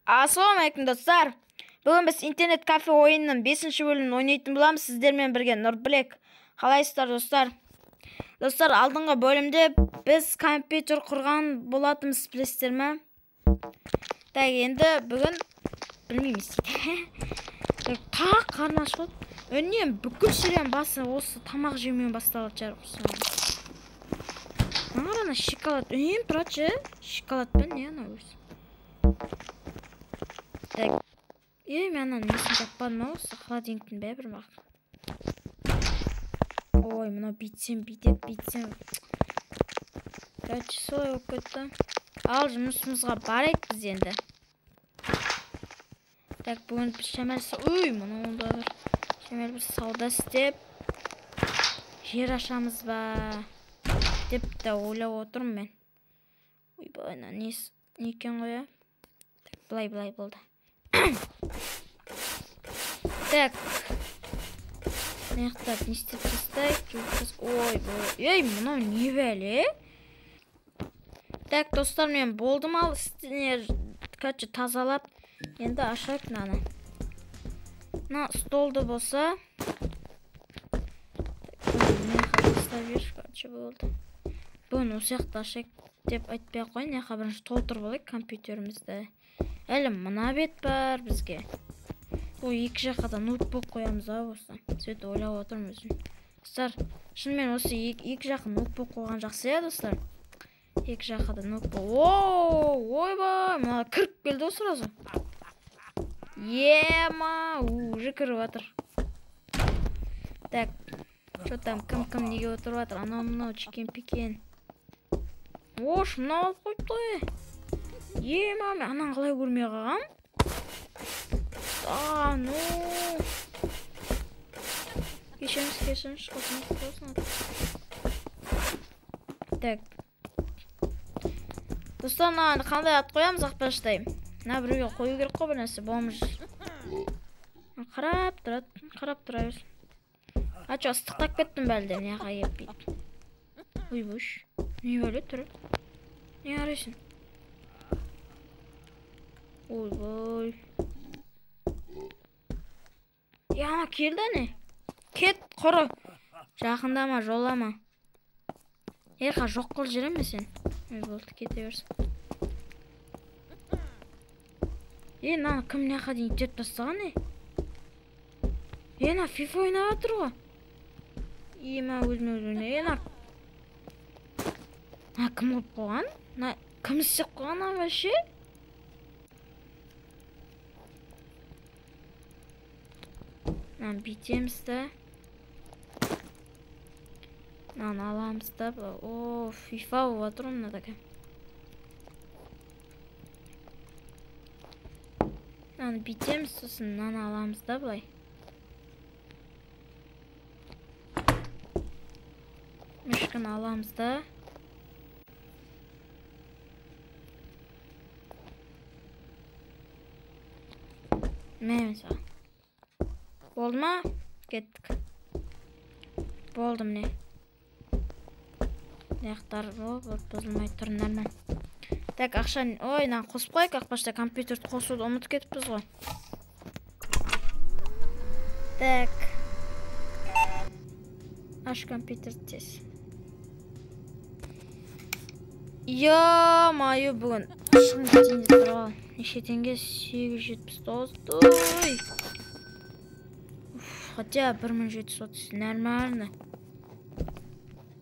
Ассалаумалейкум достар. Бүгін біз интернет кафе ойынының 5-ші бөлімін ойнайтын боламыз сіздермен бірге. Нұрбілек. Қалайсыздар достар? Достар, алдыңғы бөлімде біз компьютер құрған болатынбыз, білесіздер ме? Так, енді бүгін білмейміз. Қарны ашып. Өннен бүкіл серияның басы осы тамақ жеумен басталады жарық. Ана шоколад. Үнен тұрады, шоколадпен не ана өз. Так. Мен анан несін жаппадым ау, холодильниктің бәрі бақ. Ой, мынау бүйтсем. Короче, солай болып кетті. Ал жұмысымызға барайық біз енді. Так, бүгін біз шамал бір сауда істеп, жер ашамыз ба деп те ойлап отырмын мен. Ой, байна не екен ғой, а? Так, былай болды. Так. Маяқтап не істеп тастайық. Ой, мынау не бәле? Так, достар, мен болдым ал короче тазалап. Енді ашайық мынаны. Мына столды болса. Болды. Бүгін осы жақты ашайық деп айтпай ақ қойын. Яқа бірінші толтырып алайық компьютерімізді. Әлі мына бет бар бізге. Ой, екі жаққа да ноутбук қоямыз ау осы. Сөйтіп ойлап отырмын өзім. Достар, шынымен осы екі жаққа ноутбук қойған жақсы я, достар. Екі жаққа да ноутбук. Ойбай, мына кіріп келді сразу. Ема, уже кіріп жатыр. Так, что там, кім неге отырып жатыр? Анау чекен-пекен. Ош, мынау алып қойды. Ема, мен анан қалай көрмей қалғам? Кешіріңіз, қосыңыз. Так. Достар, қандай ат қоямыз ақпаштай? Мына біреуге қою керек қой бір нәрсе, болмыш. Қарап тұрайыз. Ачо, ыстықтап кеттім бәлде, неға еппейді. Ой, бұш. Не бәле тұры? Не арайсың? Ой. Яна келді не? Кет, құры. Жақындама, жолама. Ерқа жоқ қыл жүреме сен? Ой, болды, кете берсін. Наны кім неқа дейін теп тастаған не? На FIFA ойнап атыр ғой. Ема өзіне. Кім олып қойған? Кім істеп қойған вообще? Бүйтеміз да. Аламыз да. О, FIFA болып атыр мына да. Бүйтеміз, сосын аламыз да бұлай. Мүшкін аламыз да. Мәймін саған. Болды ма? Кеттік. Болды міне. Яқтар бұзылмай тұрындар мен. Так, ақша... Ой, қосып қойық ақпашта компьютерді қосуды ұмыт кетіппіз ғой. Так. Аш компьютерді тез. Маю бүгін. Шын теңде тұрған. Неше теңге 879. Ой. Хотя 1730. Нормально.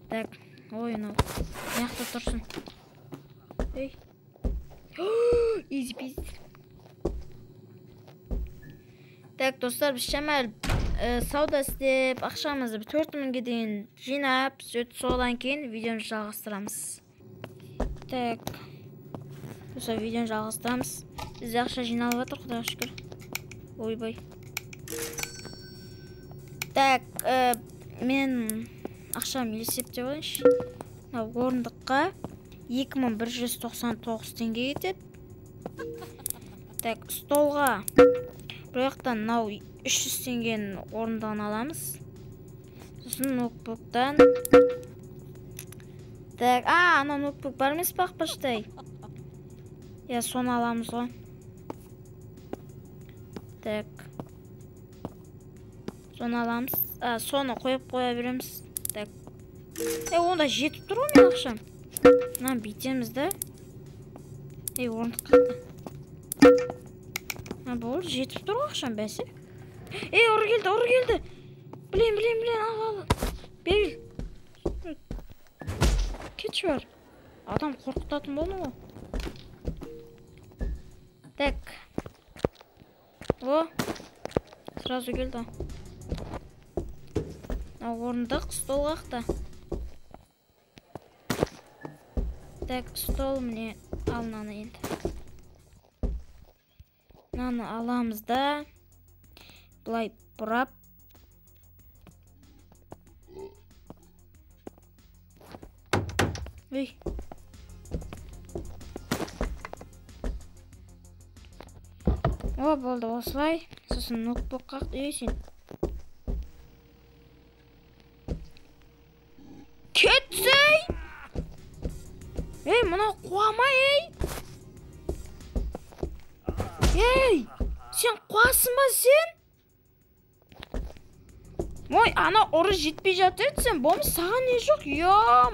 Так. Ой, яқта тұрсын. Эй. Изи-пизи. Так, достар, біз шамал сауда істеп, ақшамызды 4000-ге дейін жинап, содан кейін видеоны жалғастырамыз. Так. Осы видеоны жалғастырамыз. Бізде ақша жиналып жатыр, құдайға шүкір. Ойбай. Так, мен ақшам есептеп алайыншы. Орындыққа 2199 теңге кетеді. Так, столға бір жақтан 300 теңгенің орындығын аламыз. Сосын ноутбуктан. Так, ана ноутбук бар емес пе ақпаштай? Соны аламыз ғой. Так. Соны аламыз. Соны қойып қоя береміз. Так. Онда жетіп тұр ғой мен ақшам. Мына бүйтеміз да. Орындық қалды. Болды, жетіп тұр ғой ақшам бәсе. Ұры келді. Білем, ал. Бер. Кетші бар. Адам қорқытатын болдың ғой. Так. Сразу келді. Орындық, стол қақта. Так, стол міне ал мынаны енді. Мынаны аламыз да. Былай бұрап. Болды осылай. Сосын ноутбук қақ. Сен. Кетсей! Мұна қуама, Сен қуасың ба сен? Ана ұры жетпей жатыр сен. Болмыз саған не жоқ?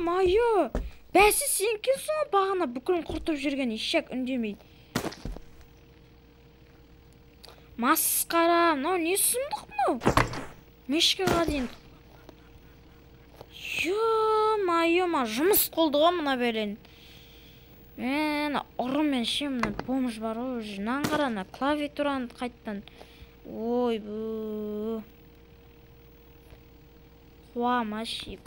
Майы. Бәсі сен келсің бағана бүкілін құртып жүрген ешек үндемей. Масқара, не сұмдық мұнау? Мешкеға дейін. Майы, жұмыс қолдыға мұна берен. Ұрымен мұна помыш бар ой. Жынан қарана, клавиатураны қайттан. Ой, бұ. Қуама шип.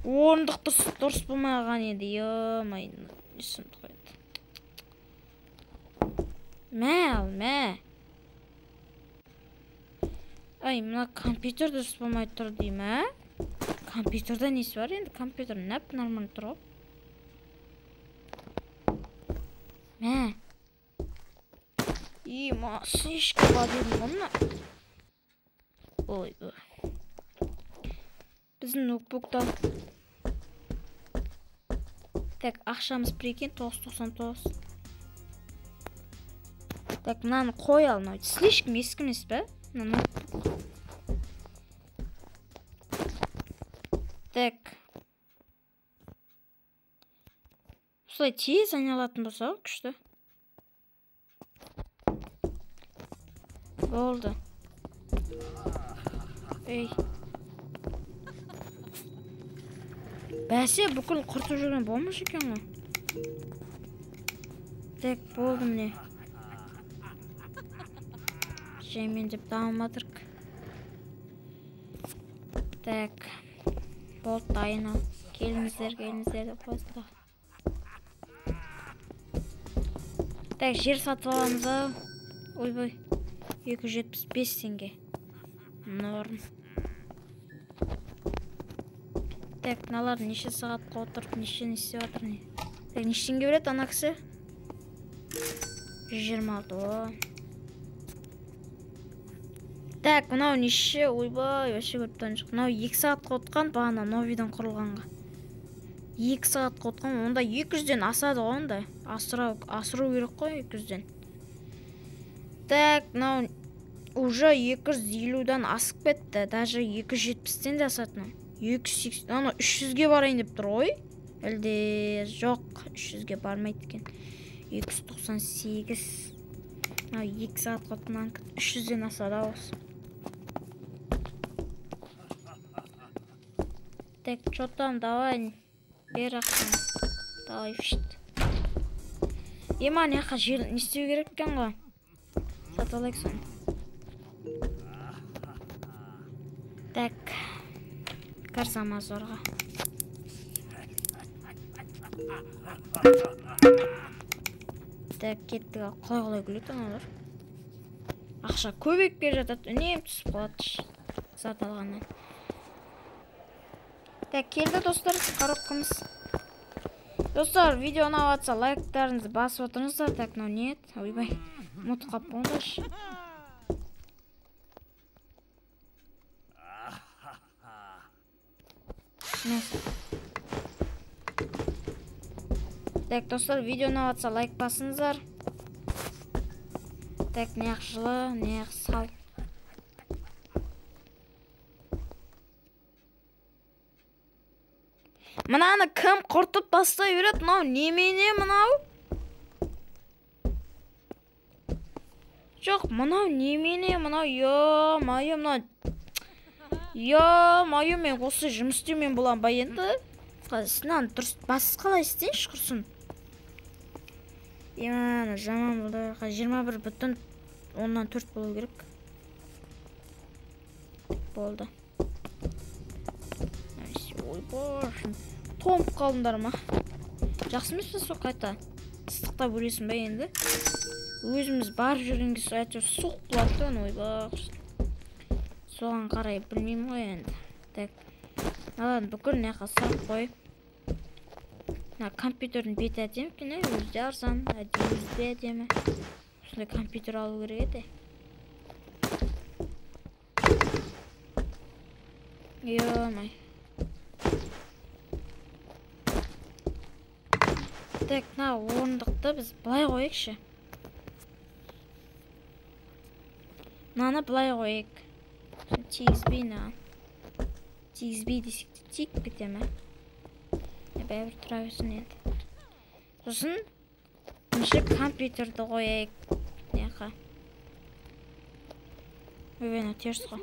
Орындықты дұрыс болмаған еді. Майын, не сұмдық еді. Мә. Мұна компьютер дұрыс болмай тұр дейм, Компьютерда несі бар енді? Компьютер нәп нормально тұр ғой. Мә. Масы ешкі ба дедім ғымна. Ой, біздің ноутбукта. Так, ақшамыз прикинь, 999. Так, мынаны қой ал, слишком ескі емес пе? Так. Осылай тез айналатын болса, күшті. Болды. Бәсе бүкіл құртып жүрген болмаш екен ғой. Так, болды міне. Жаймен деп дамадырк. Так. Болды дайын ал. Келіңіздер деп қойсында. Так, жер сатып аламыз ау. Ойбой. 275 теңге. Норм. Так, мыналар неше сағатқа отырып, неше істеп жатыр не? Так, неше теңге береді ана кісі? 126. Так, мынау неше? Ойбай, вообще көріптен жоқ. Мынау 2 сағатқа отқан, бағана новидан құрылғанға. 2 сағатқа отқан, онда 200-ден асады ғой онда. Асыру керек қой 200-ден. Так, мынау уже 250-дан асып кетті. Даже 270-ден де асатына. 280, ана 300-ге барайын деп тұр ғой. Әлде жоқ, 300-ге бармайды екен. 298. Мынау 2 сағатқа отқан 300-ден асады ауыз. Так, что там, давай. Бер ақсан. Давай, фишт. Ема, неқа жел не істеу керек екен ғой? Саталайық соны. Так. Қарсама зорға. Так, кеттік ал. Қалай күледі аналар. Ақша көбек бер жатады. Үнем түсіп қалады. Саталғаннан. Так, келді достар, қараққымыз. Достар, видео ұнап жатса лайктарыңызды басып отырыңыздар. Так, мынау не еді? Ойбай, ұмытып қалып болыңдаршы. Так, достар, видео ұнап жатса лайк басыңыздар. Так, неғ жылы, неғ сал. Мынаны кім құртып бастай береді? Мынау немене мынау? Жоқ, мынау немене мынау? Ё-майо, мынау. Ё-майо, мен осы жұмыс істеумен болам ба енді? Сынаны дұрыс басыз қалай істейінші құрсын? Еманы жаман болды. 21 бүтін 10-4 болу керек. Болды. Ой, бошым. Томып қалдыңдар ма? Жақсы емес пе сол қайта? Ыстықта бөлесің бе енді? Өзіміз бар жүргенге әйтеуір суық болады, ой бақшы. Соған қарай білмеймін ғой енді. Так. Алан бүкіл не қасап қой. Компьютердің беті әдемі екен, өзде арзан, өзде әдемі. Сондай компьютер алу керек еді. Ё-май. Так, орындықты біз былай қойықшы. Мынаны былай қойық. Тигізбей наған. Тигізбей десек те тиіп кете ме? Бәрібір тұра берсін енді. Сосын компьютерді қойық. Неқа. Өбені теріс қой.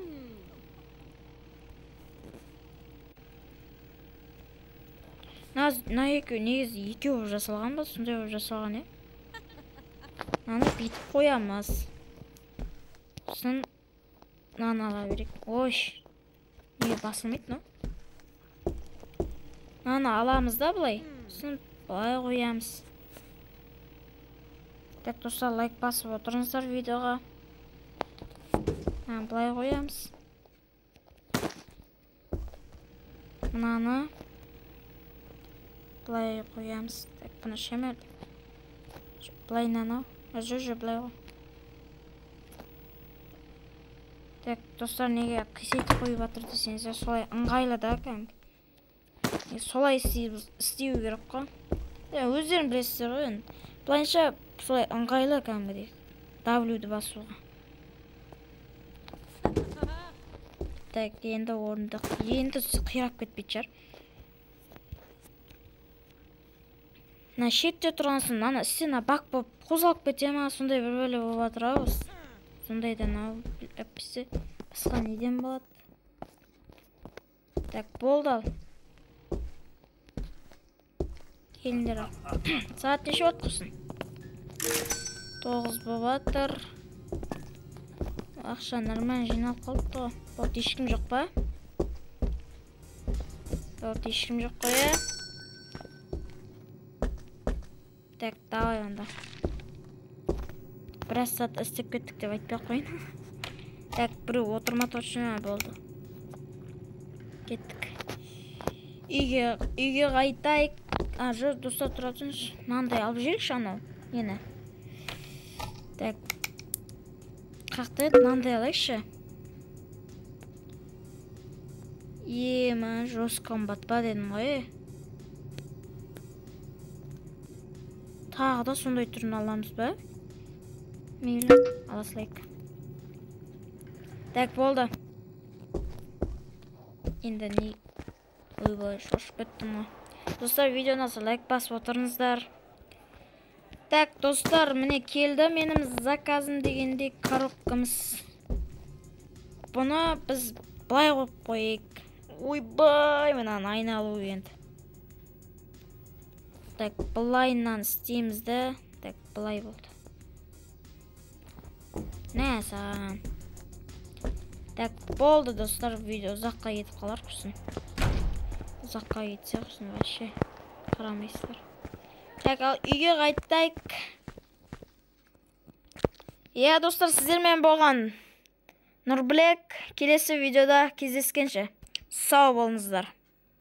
Негізі екеу жасалған ба? Сондай болып жасалған, Мынаны бүйтіп қоямыз. Сосын мынаны ала берейік. Ой, неге басылмайды, Мынаны аламыз да былай. Сосын былай қоямыз. Так, достар, лайк басып отырыңыздар видеоға. Былай қоямыз. Мынаны былай қоямыз. Так, бұны шемер. Былай нанау. Жүр, былай қой. Так, достар, неге қисейтіп қойып атыр десеңіздер, солай ыңғайлы да кәдімгі. Солай істеу керек қой. Өздерің білесіздер ғой енді. Былайынша солай ыңғайлы кәдімгідей. W-ді басуға. Так, енді орындық. Енді қирап кетпейді жар. Шетте тұрғансын, стена бак болып қозғалып кете ма, сондай бір бөлі болып атыр ау. Сондайдан әппісі басқа неден болады? Так, болды ал. Келіндер ал. Сағат неше от құрсын? 9 болып атыр. Ақша нормально жиналып қалыпты ғой. Болды, ешкім жоқ па? Болды, ешкім жоқ қой, Так, давай онда. Біраз сәт істеп кеттік деп айтпай қойын. Так, біреу отырма точно болды. Кеттік. Үйге қайтайық. Жүр, достар тұратыншы. Мынандай алып жерікші анау. Нені. Так. Қақты еді, мынандай алайықшы. Ема, жос комбат ба дедім ғой. Тағы да сондай түрін аламыз ба? Мейлі, аласылайық. Так, болды. Енді не... Ойбай, шошып кеттім ғой. Достар, видеоны лайк басып отырыңыздар. Так, достар, міне келді менің заказым дегенде коробкамыз. Бұны біз былай қойып қойық. Ойбай, мынаны айналу енді. Так, былайынан істейміз де. Так, былай болды. Нә, саған. Так, болды, достар, видео ұзаққа кетіп қалар құрсын. Ұзаққа кетсе құрсын, вообще қарамайсыздар. Так, ал үйге қайтайық. Достар, сіздермен болған Нұрбілек. Келесі видеода кездескенше сау болыңыздар.